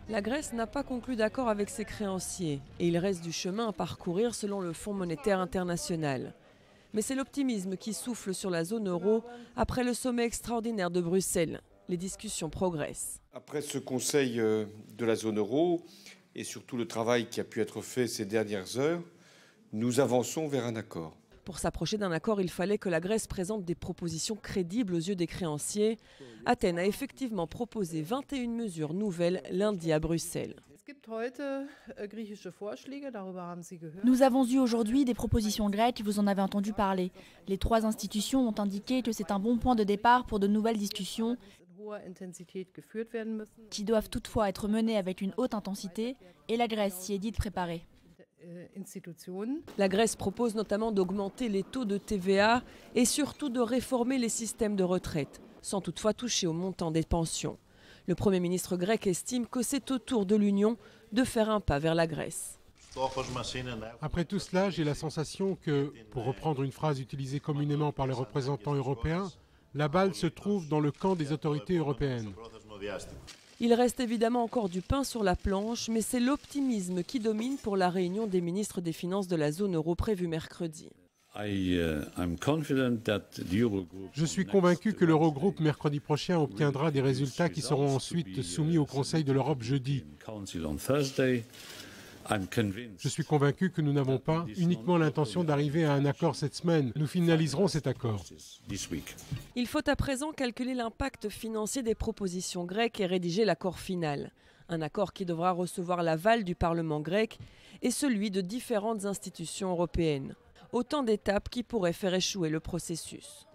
La Grèce n'a pas conclu d'accord avec ses créanciers et il reste du chemin à parcourir selon le Fonds monétaire international. Mais c'est l'optimisme qui souffle sur la zone euro après le sommet extraordinaire de Bruxelles. Les discussions progressent. Après ce conseil de la zone euro et surtout le travail qui a pu être fait ces dernières heures, nous avançons vers un accord. Pour s'approcher d'un accord, il fallait que la Grèce présente des propositions crédibles aux yeux des créanciers. Athènes a effectivement proposé 21 mesures nouvelles lundi à Bruxelles. Nous avons eu aujourd'hui des propositions grecques, vous en avez entendu parler. Les trois institutions ont indiqué que c'est un bon point de départ pour de nouvelles discussions qui doivent toutefois être menées avec une haute intensité et la Grèce s'y est dite préparée. La Grèce propose notamment d'augmenter les taux de TVA et surtout de réformer les systèmes de retraite, sans toutefois toucher au montant des pensions. Le Premier ministre grec estime que c'est au tour de l'Union de faire un pas vers la Grèce. Après tout cela, j'ai la sensation que, pour reprendre une phrase utilisée communément par les représentants européens, la balle se trouve dans le camp des autorités européennes. Il reste évidemment encore du pain sur la planche, mais c'est l'optimisme qui domine pour la réunion des ministres des Finances de la zone euro prévue mercredi. Je suis convaincu que l'Eurogroupe mercredi prochain obtiendra des résultats qui seront ensuite soumis au Conseil de l'Europe jeudi. Je suis convaincu que nous n'avons pas uniquement l'intention d'arriver à un accord cette semaine. Nous finaliserons cet accord. Il faut à présent calculer l'impact financier des propositions grecques et rédiger l'accord final. Un accord qui devra recevoir l'aval du Parlement grec et celui de différentes institutions européennes. Autant d'étapes qui pourraient faire échouer le processus.